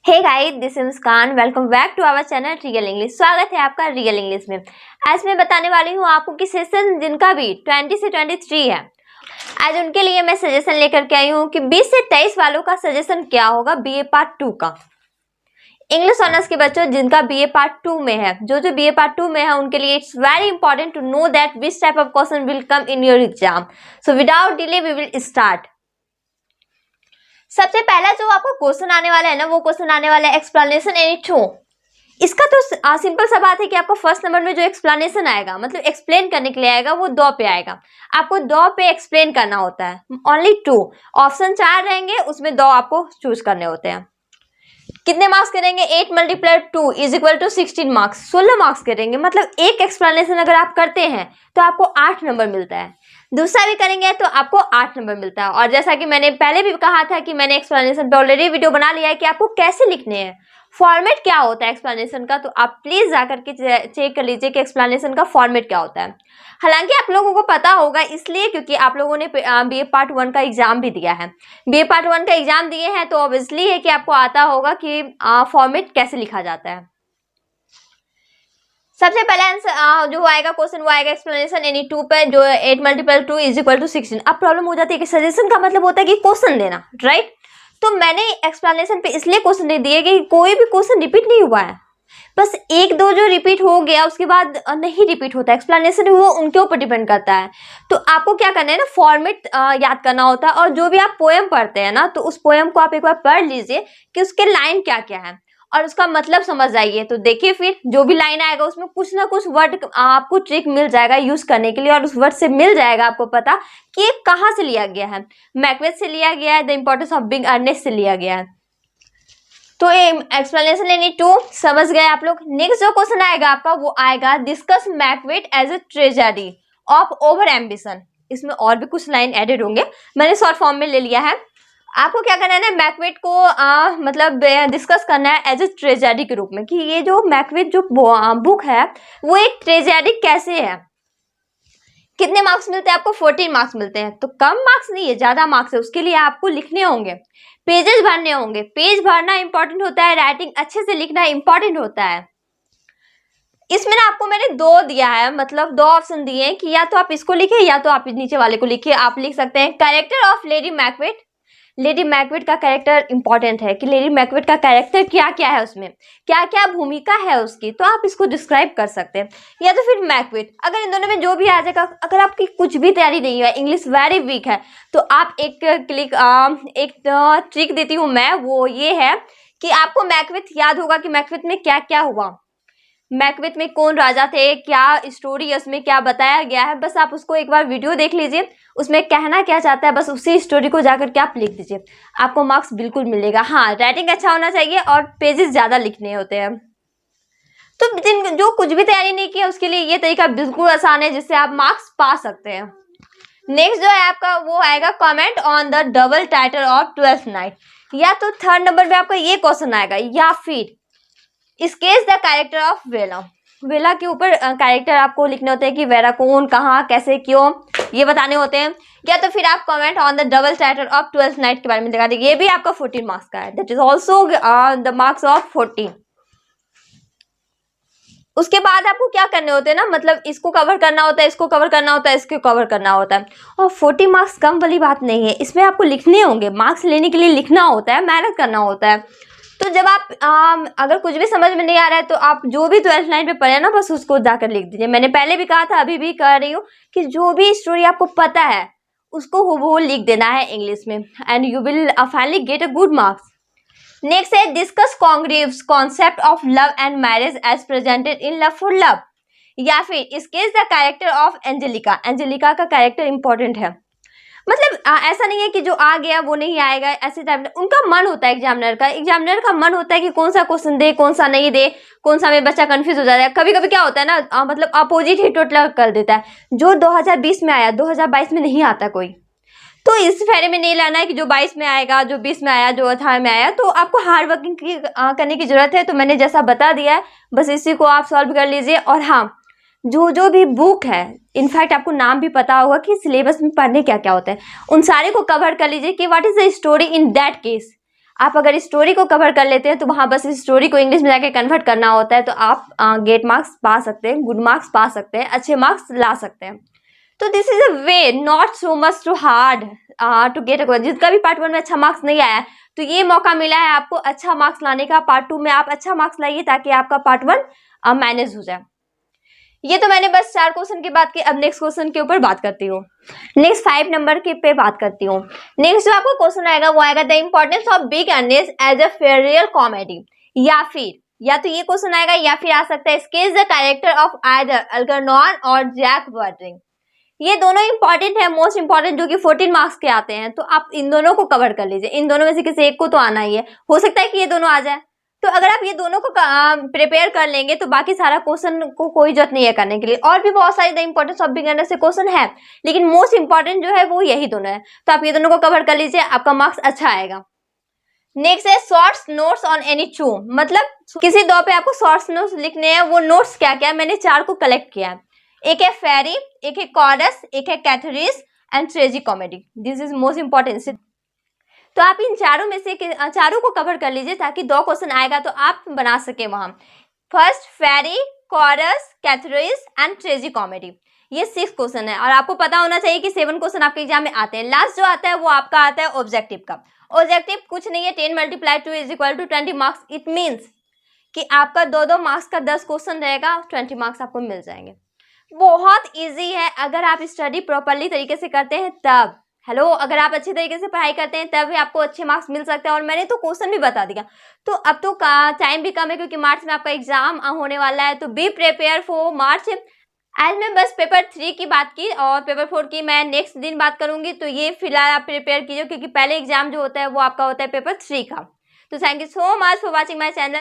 Hey guys, this is Muskan. Welcome back to our channel real English. स्वागत है आपका real English में। आज मैं बताने वाली हूँ आपको कि सेशन जिनका भी 20 से 23 है, आज उनके लिए मैं सजेशन लेकर के आई हूँ कि 20 से 23 वालों का सजेशन क्या होगा बीए पार्ट 2 का। इंग्लिश ऑनर्स के बच्चों जिनका बीए पार्ट 2 में है, जो बीए पार्ट 2 में है, उनके लिए it's very important to know that which type of question will come in your exam. So without delay we will start. सबसे पहला जो आपको क्वेश्चन आने वाला है ना, वो क्वेश्चन आने वाला है एक्सप्लेनेशन एनी टू। इसका तो सिंपल सा बात है कि आपको फर्स्ट नंबर में जो एक्सप्लेनेशन आएगा, मतलब एक्सप्लेन करने के लिए आएगा, वो 2 पे आएगा। आपको 2 पे एक्सप्लेन करना होता है। ओनली 2 ऑप्शन 4 रहेंगे, उसमें 2 आपको चूज करने होते हैं। कितने मार्क्स करेंगे? 8 × 2 = 16 मार्क्स, 16 मार्क्स करेंगे। मतलब एक एक्सप्लेनेशन अगर आप करते हैं तो आपको 8 नंबर मिलता है। दूसरा भी करेंगे तो आपको 8 नंबर मिलता है। और जैसा कि मैंने पहले भी कहा था कि मैंने एक्सप्लेनेशन पे ऑलरेडी वीडियो बना लिया है कि आपको कैसे लिखने हैं, फॉर्मेट क्या होता है एक्सप्लेनेशन का। तो आप प्लीज जाकर के चेक कर लीजिए कि एक्सप्लेनेशन का फॉर्मेट क्या होता है। हालांकि आप लोगों को पता होगा, इसलिए क्योंकि आप लोगों ने बीए पार्ट 1 का एग्जाम भी दिया है। बीए पार्ट 1 का एग्जाम दिए हैं तो ऑब्वियसली है कि आपको आता होगा कि फॉर्मेट कैसे लिखा जाता है। सबसे पहला आंसर जो आएगा क्वेश्चन, वो आएगा एक्सप्लेनेशन एनी 2 पे, जो 8 × 2 = 16। अब प्रॉब्लम हो जाती है कि सजेशन का मतलब होता है कि क्वेश्चन देना, राइट। तो मैंने एक्सप्लेनेशन पे इसलिए क्वेश्चन दे दिए कि कोई भी क्वेश्चन रिपीट नहीं हुआ है। बस 1-2 जो रिपीट हो गया, उसके बाद नहीं रिपीट होता एक्सप्लेनेशन, वो उनके ऊपर डिपेंड करता है। तो आपको क्या करना है ना, फॉर्मेट याद करना होता है। और जो भी आप पोएम पढ़ते हैं ना, तो उस पोएम को आप एक बार पढ़ लीजिए कि उसके लाइन क्या क्या है और उसका मतलब समझ जाइए। तो देखिए, फिर जो भी लाइन आएगा उसमें कुछ ना कुछ वर्ड आपको ट्रिक मिल जाएगा यूज करने के लिए, और उस वर्ड से मिल जाएगा आपको पता कि ये कहाँ से लिया गया है। मैकबेथ से लिया गया है, the importance of being earnest से लिया गया है। तो ये एक्सप्लेनेशन एनी 2 समझ गए आप लोग। नेक्स्ट जो क्वेश्चन आएगा आपका, वो आएगा discuss Macbeth as a tragedy of over ambition. इसमें और भी कुछ लाइन एडेड होंगे, मैंने शॉर्ट फॉर्म में ले लिया है। आपको क्या करना है ना, मैकबेथ को मतलब डिस्कस करना है एज ए ट्रेजेडी के रूप में, कि ये जो मैकबेथ जो बुक है वो एक ट्रेजेडी कैसे है। कितने मार्क्स मिलते हैं आपको? 14 मार्क्स मिलते हैं। तो कम मार्क्स नहीं है, ज्यादा मार्क्स है। उसके लिए आपको लिखने होंगे, पेजेस भरने होंगे। पेज भरना इंपॉर्टेंट होता है, राइटिंग अच्छे से लिखना इंपॉर्टेंट होता है। इसमें ना आपको मैंने 2 दिया है, मतलब 2 ऑप्शन दिए हैं कि या तो आप इसको लिखे या तो आप नीचे वाले को लिखिए। आप लिख सकते हैं character of lady Macbeth. Lady Macbeth का कैरेक्टर इंपॉर्टेंट है कि लेडी मैकबेथ का कैरेक्टर क्या क्या है, उसमें क्या क्या भूमिका है उसकी, तो आप इसको डिस्क्राइब कर सकते हैं। या तो फिर मैकबेथ। अगर इन दोनों में जो भी आ जाएगा, अगर आपकी कुछ भी तैयारी नहीं है, इंग्लिश वेरी वीक है, तो आप एक ट्रिक देती हूँ मैं, वो ये है कि आपको मैकबेथ याद होगा कि मैकबेथ में क्या क्या हुआ, मैकबेथ में कौन राजा थे, क्या स्टोरी है उसमें, क्या बताया गया है। बस आप उसको एक बार वीडियो देख लीजिए, उसमें कहना क्या चाहता है, बस उसी स्टोरी को जाकर के आप लिख दीजिए, आपको मार्क्स बिल्कुल मिलेगा। हाँ, राइटिंग अच्छा होना चाहिए और पेजेस ज्यादा लिखने होते हैं। तो जो कुछ भी तैयारी नहीं किया उसके लिए ये तरीका बिल्कुल आसान है, जिससे आप मार्क्स पा सकते हैं। नेक्स्ट जो है आपका, वो आएगा comment on the double title of 12th night. या तो 3rd नंबर पे आपका ये क्वेश्चन आएगा, या फिर स्केच द कैरेक्टर ऑफ वेला। वेला के ऊपर कैरेक्टर आपको लिखने होते हैं कि वेला कौन, कहाँ, कैसे, क्यों, ये बताने होते हैं। या तो फिर आप comment on the double title of 12th night के बारे में दिखा देंगे। ये भी आपका 14 मार्क्स का है, that is also the marks of 14। उसके बाद आपको क्या करने होते हैं ना, मतलब इसको कवर करना होता है, इसको कवर करना होता है, इसको कवर करना होता है। और 40 मार्क्स कम वाली बात नहीं है, इसमें आपको लिखने होंगे, मार्क्स लेने के लिए लिखना होता है, मेहनत करना होता है। तो जब आप अगर कुछ भी समझ में नहीं आ रहा है, तो आप जो भी 12th नाइट पे पढ़े ना, बस उसको जाकर लिख दीजिए। मैंने पहले भी कहा था, अभी भी कह रही हूँ कि जो भी स्टोरी आपको पता है उसको हूबहू लिख देना है इंग्लिश में, and you will finally get a good marks. Next है discuss Congreve's concept of love and marriage as presented in Love for Love. या फिर sketch the character of Angelica. Angelica का कैरेक्टर इंपॉर्टेंट है। मतलब ऐसा नहीं है कि जो आ गया वो नहीं आएगा, ऐसे टाइप उनका मन होता है। एग्जामिनर का मन होता है कि कौन सा क्वेश्चन दे, कौन सा नहीं दे, कौन सा में बच्चा कंफ्यूज हो जाता है। कभी कभी क्या होता है ना, मतलब अपोजिट ही टोटल कर देता है। जो 2020 में आया 2022 में नहीं आता कोई, तो इस फेरे में नहीं लाना है कि जो 22 में आएगा, जो 20 में आया, जो 18 में आया। तो आपको हार्ड वर्किंग करने की जरूरत है। तो मैंने जैसा बता दिया है, बस इसी को आप सॉल्व कर लीजिए। और हाँ, जो भी बुक है, इनफैक्ट आपको नाम भी पता होगा कि सिलेबस में पढ़ने क्या क्या होता है, उन सारे को कवर कर लीजिए कि what is the story in that case. आप अगर स्टोरी को कवर कर लेते हैं तो वहाँ बस इस स्टोरी को इंग्लिश में जाके कन्वर्ट करना होता है, तो आप गेट मार्क्स पा सकते हैं, गुड मार्क्स पा सकते हैं, अच्छे मार्क्स ला सकते हैं। तो this is a way, not so much too hard to get a, जिसका भी पार्ट 1 में अच्छा मार्क्स नहीं आया तो ये मौका मिला है आपको अच्छा मार्क्स लाने का। पार्ट 2 में आप अच्छा मार्क्स लाइए ताकि आपका पार्ट 1 मैनेज हो जाए। ये तो मैंने बस 4 क्वेश्चन की बात की। अब नेक्स्ट क्वेश्चन के ऊपर बात करती हूँ, नेक्स्ट 5 नंबर के पे बात करती हूँ। नेक्स्ट जो आपको क्वेश्चन आएगा वो आएगा the importance of Being Earnest as a फेरियल कॉमेडी, या तो ये क्वेश्चन आएगा या फिर आ सकता है sketch the character of either Algernon और जैक बर्टिंग। ये दोनों इंपॉर्टेंट है, मोस्ट इंपॉर्टेंट, जो कि 14 मार्क्स के आते हैं। तो आप इन दोनों को कवर कर लीजिए, इन दोनों में से किसी एक को तो आना ही है, हो सकता है कि ये दोनों आ जाए। तो अगर आप ये दोनों को प्रिपेयर कर लेंगे तो बाकी सारा क्वेश्चन को कोई जरूरत नहीं है करने के लिए। और भी बहुत सारी द इंपॉर्टेंस ऑफ बिगिनर से क्वेश्चन है, लेकिन मोस्ट इंपॉर्टेंट जो है वो यही दोनों है। तो आप ये दोनों को कवर कर लीजिए, आपका मार्क्स अच्छा आएगा। नेक्स्ट है shorts notes on any two, मतलब किसी दो पे आपको शॉर्ट्स नोट्स लिखने हैं। वो नोट्स क्या क्या है, मैंने 4 को कलेक्ट किया है। एक है फेरी, एक है कॉरस, एक है catharsis and tragicomedy. This is most important. तो आप इन चारों में से चारों को कवर कर लीजिए ताकि 2 क्वेश्चन आएगा तो आप बना सके वहां। First fairy, chorus, catharsis and tragicomedy, ये 6 क्वेश्चन है। और आपको पता होना चाहिए कि 7 क्वेश्चन आपके एग्जाम में आते हैं। लास्ट जो आता है वो आपका आता है ऑब्जेक्टिव का। ऑब्जेक्टिव कुछ नहीं है, 10 × 2 = 20 मार्क्स। इट मीन्स कि आपका 2-2 मार्क्स का 10 क्वेश्चन रहेगा, 20 मार्क्स आपको मिल जाएंगे। बहुत इजी है अगर आप स्टडी प्रॉपरली तरीके से करते हैं तब। अगर आप अच्छी तरीके से पढ़ाई करते हैं तब भी आपको अच्छे मार्क्स मिल सकते हैं। और मैंने तो क्वेश्चन भी बता दिया। तो अब तो टाइम भी कम है क्योंकि मार्च में आपका एग्जाम होने वाला है। तो बी प्रिपेयर फॉर मार्च। आज मैं बस पेपर 3 की बात की और पेपर 4 की मैं नेक्स्ट दिन बात करूंगी। तो ये फिलहाल आप प्रिपेयर कीजिए क्योंकि पहले एग्जाम जो होता है वो आपका होता है पेपर 3 का। तो thank you so much for watching my channel.